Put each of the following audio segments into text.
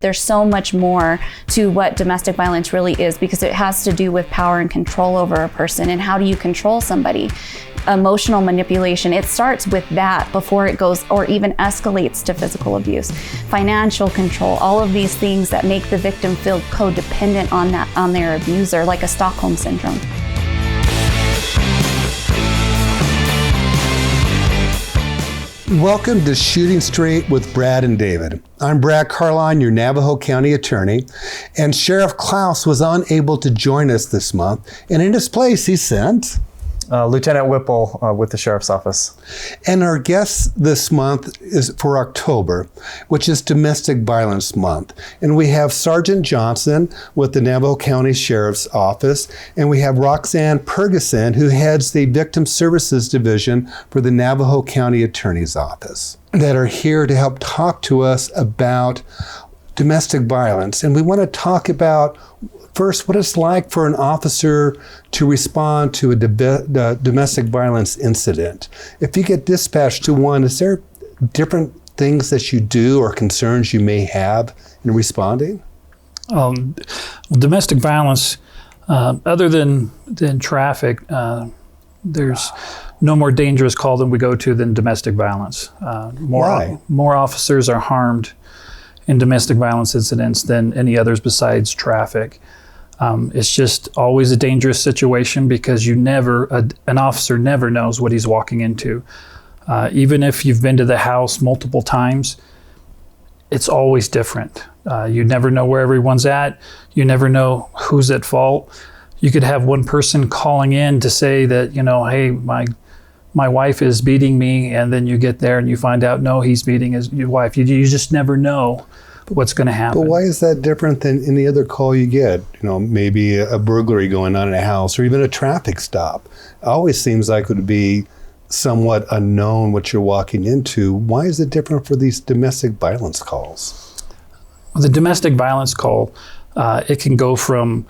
There's so much more to what domestic violence really is, because it has to do with power and control over a person. And how do you control somebody? Emotional manipulation, it starts with that before it goes or even escalates to physical abuse. Financial control, all of these things that make the victim feel codependent on their abuser, like a Stockholm syndrome. Welcome to Shooting Straight with Brad and David. I'm Brad Carline, your Navajo County attorney, and Sheriff Klaus was unable to join us this month, and in his place he sent Lieutenant Whipple with the Sheriff's Office. And our guest this month is for October, which is Domestic Violence Month. And we have Sergeant Johnson with the Navajo County Sheriff's Office, and we have Roxanne Pergeson, who heads the Victim Services Division for the Navajo County Attorney's Office, that are here to help talk to us about domestic violence. And we want to talk about first, what it's like for an officer to respond to a domestic violence incident. If you get dispatched to one, is there different things that you do or concerns you may have in responding? Domestic violence, other than traffic, there's no more dangerous call than we go to than domestic violence. More officers are harmed in domestic violence incidents than any others besides traffic. It's just always a dangerous situation because an officer never knows what he's walking into. Even if you've been to the house multiple times, it's always different. You never know where everyone's at. You never know who's at fault. You could have one person calling in to say that, hey, my wife is beating me, and then you get there and you find out, no, he's beating your wife. You just never know what's going to happen. But why is that different than any other call you get? Maybe a burglary going on in a house or even a traffic stop. It always seems like it would be somewhat unknown what you're walking into. Why is it different for these domestic violence calls? The domestic violence call, it can go from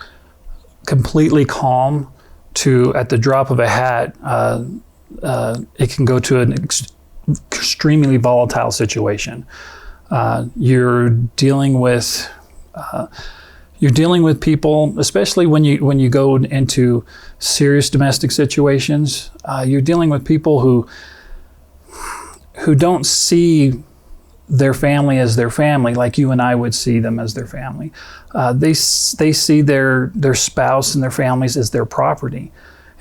completely calm to, at the drop of a hat, it can go to an extremely volatile situation. You're dealing with people, especially when you go into serious domestic situations. You're dealing with people who don't see their family as their family like you and I would see them as their family. They see their spouse and their families as their property.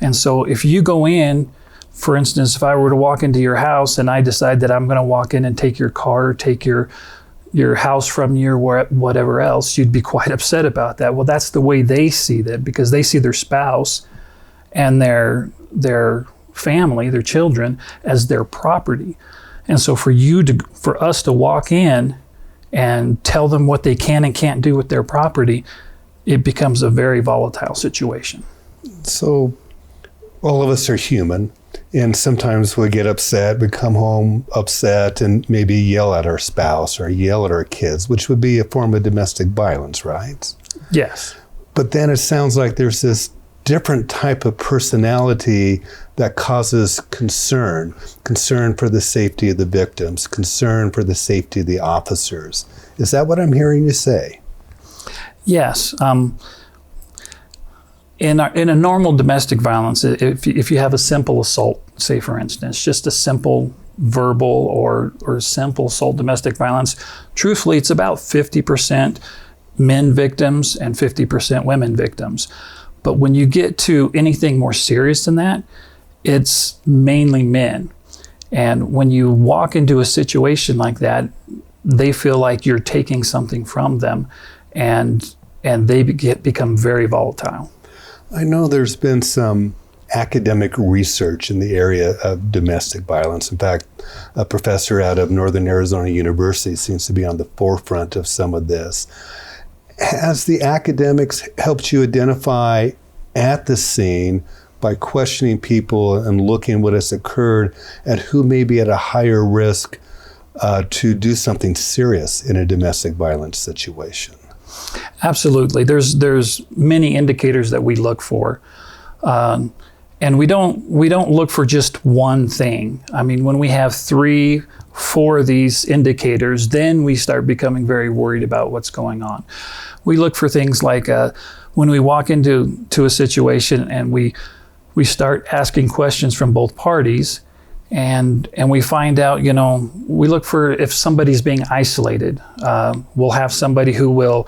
And so if you go in, for instance, if I were to walk into your house and I decide that I'm going to walk in and take your car, or take your house from you, or whatever else, you'd be quite upset about that. Well, that's the way they see that, because they see their spouse and their family, their children, as their property. And so for us to walk in and tell them what they can and can't do with their property, it becomes a very volatile situation. So all of us are human. And sometimes we get upset, we come home upset and maybe yell at our spouse or yell at our kids, which would be a form of domestic violence, right? Yes. But then it sounds like there's this different type of personality that causes concern for the safety of the victims, concern for the safety of the officers. Is that what I'm hearing you say? Yes. In a normal domestic violence, if you have a simple assault, say for instance, just a simple verbal or simple assault domestic violence, truthfully, it's about 50% men victims and 50% women victims. But when you get to anything more serious than that, it's mainly men. And when you walk into a situation like that, they feel like you're taking something from them, and they become very volatile. I know there's been some academic research in the area of domestic violence. In fact, a professor out of Northern Arizona University seems to be on the forefront of some of this. Has the academics helped you identify at the scene, by questioning people and looking what has occurred, at who may be at a higher risk to do something serious in a domestic violence situation? Absolutely. There's many indicators that we look for. And we don't look for just one thing. I mean, when we have 3, for these indicators, then we start becoming very worried about what's going on. We look for things like when we walk into a situation and we start asking questions from both parties, and we find out, we look for if somebody's being isolated. We'll have somebody who will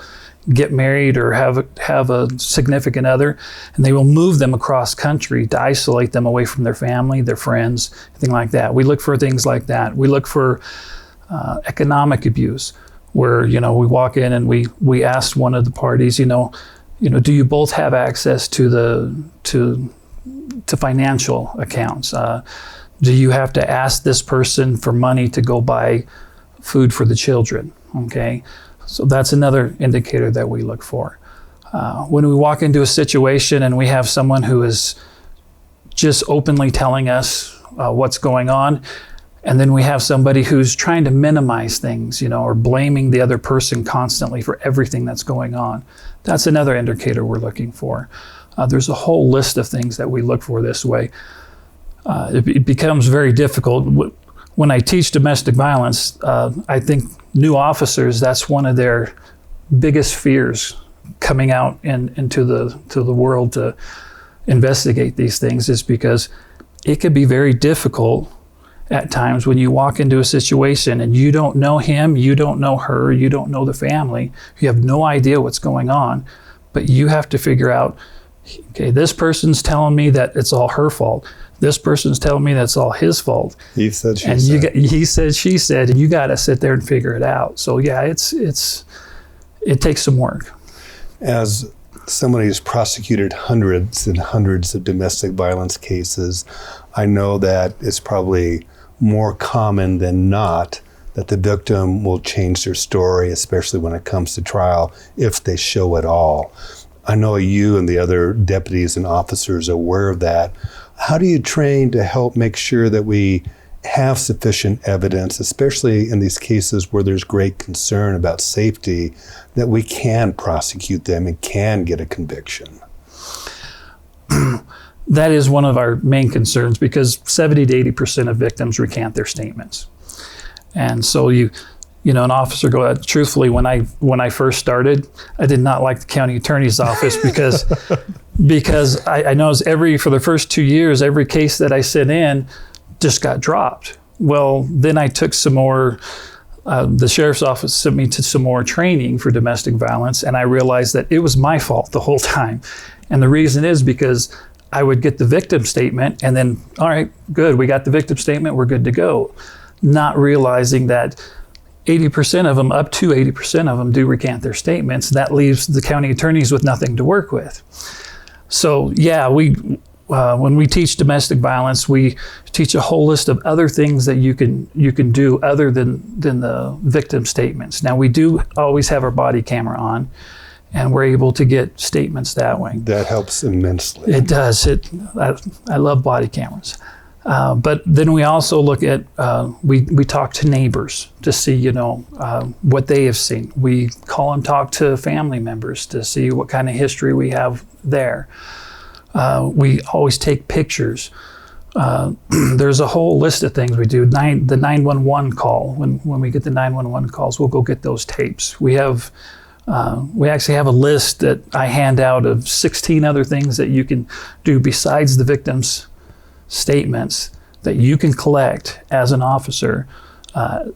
get married or have a significant other, and they will move them across country to isolate them away from their family, their friends, anything like that. We look for things like that. We look for economic abuse, where we walk in and we ask one of the parties, do you both have access to financial accounts? Do you have to ask this person for money to go buy food for the children? Okay. So that's another indicator that we look for. When we walk into a situation and we have someone who is just openly telling us what's going on, and then we have somebody who's trying to minimize things, or blaming the other person constantly for everything that's going on, that's another indicator we're looking for. There's a whole list of things that we look for this way. It becomes very difficult. When I teach domestic violence, I think new officers, that's one of their biggest fears coming out into the world to investigate these things, is because it could be very difficult at times when you walk into a situation and you don't know him, you don't know her, you don't know the family, you have no idea what's going on, but you have to figure out, okay, this person's telling me that it's all her fault. This person's telling me that's all his fault. He said, she and said. He said, she said, and you got to sit there and figure it out. So yeah, it takes some work. As somebody who's prosecuted hundreds and hundreds of domestic violence cases, I know that it's probably more common than not that the victim will change their story, especially when it comes to trial, if they show at all. I know you and the other deputies and officers are aware of that. How do you train to help make sure that we have sufficient evidence, especially in these cases where there's great concern about safety, that we can prosecute them and can get a conviction? That is one of our main concerns, because 70 to 80% of victims recant their statements. And so an officer truthfully, when I first started, I did not like the county attorney's office because I noticed for the first 2 years, every case that I sent in just got dropped. Well, then I took some more, the sheriff's office sent me to some more training for domestic violence, and I realized that it was my fault the whole time. And the reason is because I would get the victim statement and then, all right, good, we got the victim statement, we're good to go. Not realizing that 80% of them, up to 80% of them, do recant their statements. That leaves the county attorneys with nothing to work with. So yeah, when we teach domestic violence, we teach a whole list of other things that you can do other than the victim statements. Now, we do always have our body camera on, and we're able to get statements that way. That helps immensely. It does. I love body cameras. But then we also look at, we talk to neighbors to see, what they have seen. We call and talk to family members to see what kind of history we have there. We always take pictures. There's a whole list of things we do. The 911 call, when we get the 911 calls, we'll go get those tapes. We actually have a list that I hand out of 16 other things that you can do besides the victim's statements that you can collect as an officer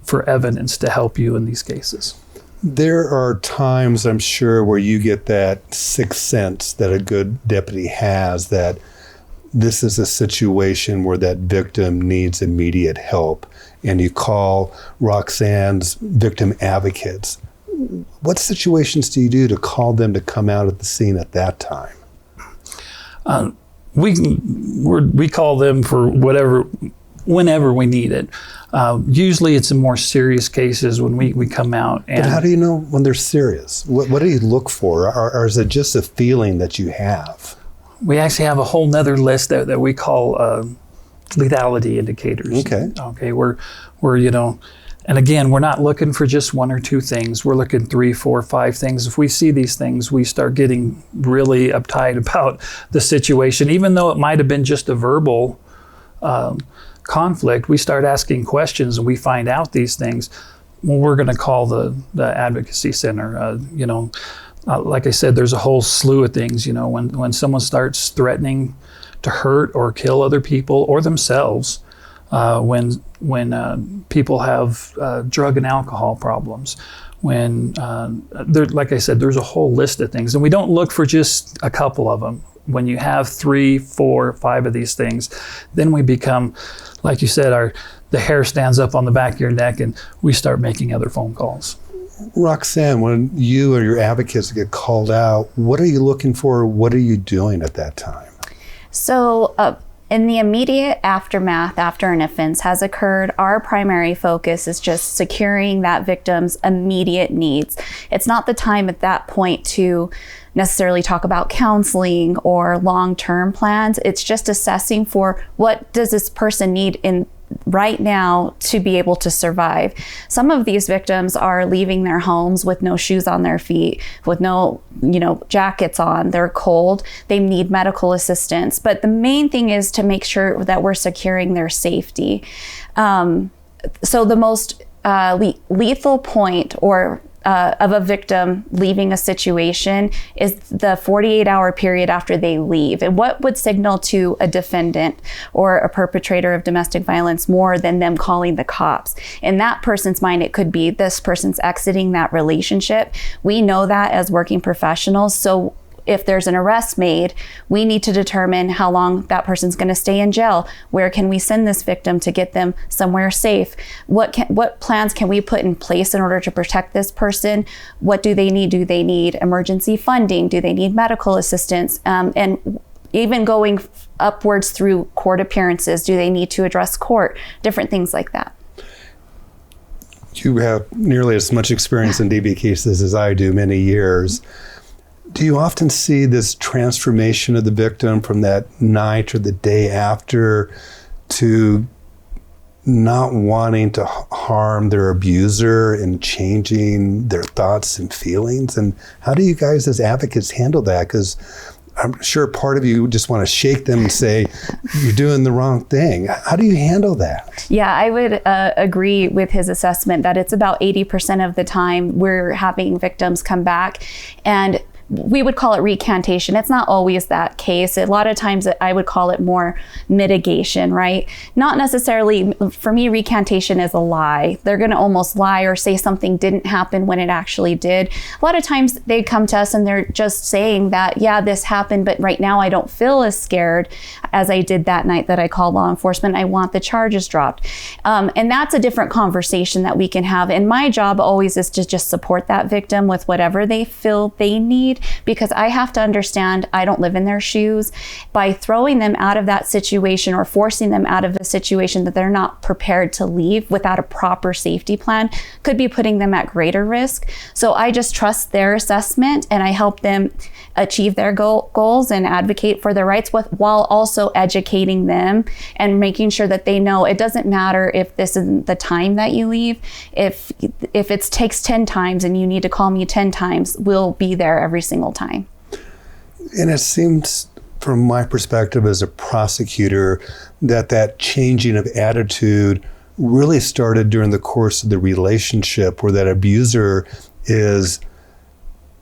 for evidence to help you in these cases. There are times, I'm sure, where you get that sixth sense that a good deputy has, that this is a situation where that victim needs immediate help, and you call Roxanne's victim advocates. What situations do you do to call them to come out at the scene at that time? We call them for whenever we need it. Usually it's in more serious cases when we come out. But how do you know when they're serious? What do you look for? Or is it just a feeling that you have? We actually have a whole nother list that we call lethality indicators. Okay, we're and again, we're not looking for just one or two things. We're looking 3, 4, 5 things. If we see these things, we start getting really uptight about the situation, even though it might have been just a verbal conflict, we start asking questions and we find out these things, well, we're going to call the advocacy center. Like I said, there's a whole slew of things. When someone starts threatening to hurt or kill other people or themselves, when people have drug and alcohol problems, like I said, there's a whole list of things, and we don't look for just a couple of them. When you have 3, 4, 5 of these things, then we become, like you said, the hair stands up on the back of your neck, and we start making other phone calls. Roxanne, when you or your advocates get called out, what are you looking for? What are you doing at that time? So in the immediate aftermath after an offense has occurred, our primary focus is just securing that victim's immediate needs. It's not the time at that point to necessarily talk about counseling or long-term plans. It's just assessing for what does this person need in right now to be able to survive. Some of these victims are leaving their homes with no shoes on their feet, with no, jackets on. They're cold. They need medical assistance. But the main thing is to make sure that we're securing their safety. So the most lethal point of a victim leaving a situation is the 48-hour period after they leave. And what would signal to a defendant or a perpetrator of domestic violence more than them calling the cops? In that person's mind, it could be this person's exiting that relationship. We know that as working professionals. So if there's an arrest made, we need to determine how long that person's going to stay in jail. Where can we send this victim to get them somewhere safe? What plans can we put in place in order to protect this person? What do they need? Do they need emergency funding? Do they need medical assistance? And even going upwards through court appearances, do they need to address court? Different things like that. You have nearly as much experience in DV cases as I do, many years. Do you often see this transformation of the victim from that night or the day after to not wanting to harm their abuser and changing their thoughts and feelings? And how do you guys as advocates handle that? Because I'm sure part of you just want to shake them and say, you're doing the wrong thing. How do you handle that? Yeah, I would agree with his assessment that it's about 80% of the time we're having victims come back, and we would call it recantation. It's not always that case. A lot of times I would call it more mitigation, right? Not necessarily, for me, recantation is a lie. They're going to almost lie or say something didn't happen when it actually did. A lot of times they come to us and they're just saying that, yeah, this happened, but right now I don't feel as scared as I did that night that I called law enforcement. I want the charges dropped. And that's a different conversation that we can have. And my job always is to just support that victim with whatever they feel they need, because I have to understand I don't live in their shoes. By throwing them out of that situation or forcing them out of a situation that they're not prepared to leave without a proper safety plan could be putting them at greater risk. So I just trust their assessment and I help them achieve their goals and advocate for their rights while also educating them and making sure that they know it doesn't matter if this isn't the time that you leave. If it takes 10 times and you need to call me 10 times, we'll be there every single time. And it seems, from my perspective as a prosecutor, that changing of attitude really started during the course of the relationship, where that abuser is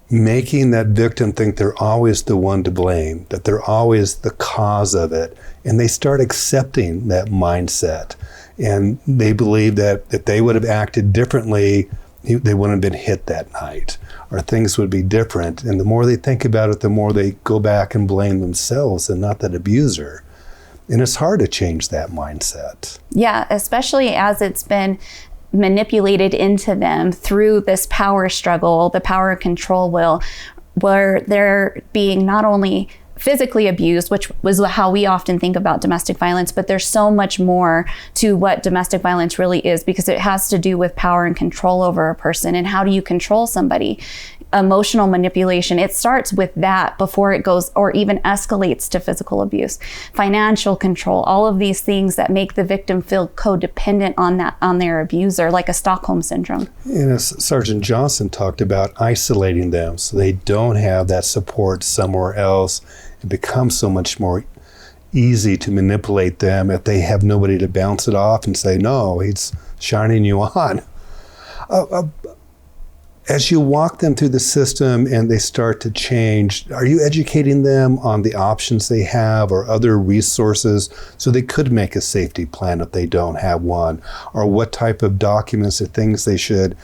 making that victim think they're always the one to blame, that they're always the cause of it. And they start accepting that mindset. And they believe that if they would have acted differently, they wouldn't have been hit that night, or things would be different. And the more they think about it, the more they go back and blame themselves and not that abuser. And it's hard to change that mindset. Yeah, especially as it's been manipulated into them through this power struggle, the power control will, where they're being not only physically abused, which was how we often think about domestic violence, but there's so much more to what domestic violence really is, because it has to do with power and control over a person. And how do you control somebody? Emotional manipulation, it starts with that before it goes or even escalates to physical abuse. Financial control, all of these things that make the victim feel codependent on their abuser, like a Stockholm syndrome. And as Sergeant Johnson talked about, isolating them so they don't have that support somewhere else. It becomes so much more easy to manipulate them if they have nobody to bounce it off and say, no, he's shining you on. As you walk them through the system and they start to change, are you educating them on the options they have or other resources so they could make a safety plan if they don't have one? Or what type of documents or things they should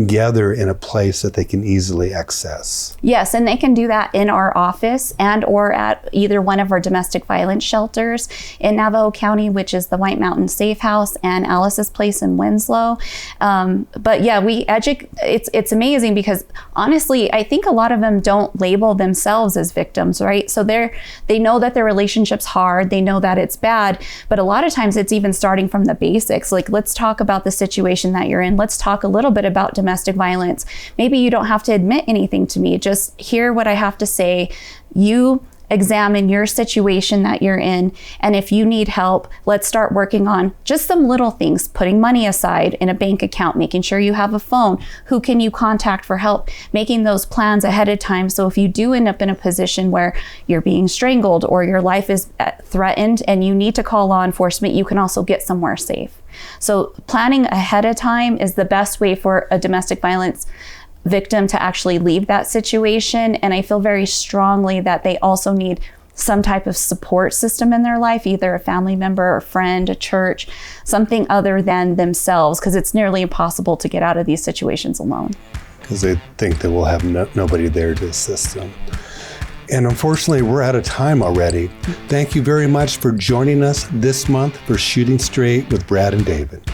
gather in a place that they can easily access? Yes, and they can do that in our office and or at either one of our domestic violence shelters in Navajo County, which is the White Mountain Safe House and Alice's Place in Winslow. But yeah, it's amazing because honestly, I think a lot of them don't label themselves as victims, right? So they know that their relationship's hard, they know that it's bad, but a lot of times it's even starting from the basics. Like, let's talk about the situation that you're in. Let's talk a little bit about domestic violence. Maybe you don't have to admit anything to me. Just hear what I have to say. You examine your situation that you're in, and if you need help, let's start working on just some little things, putting money aside in a bank account, making sure you have a phone, who can you contact for help, making those plans ahead of time. So if you do end up in a position where you're being strangled or your life is threatened and you need to call law enforcement, you can also get somewhere safe. So planning ahead of time is the best way for a domestic violence victim to actually leave that situation. And I feel very strongly that they also need some type of support system in their life, either a family member, a friend, a church, something other than themselves, because it's nearly impossible to get out of these situations alone. Because they think they will have nobody there to assist them. And unfortunately, we're out of time already. Thank you very much for joining us this month for Shooting Straight with Brad and David.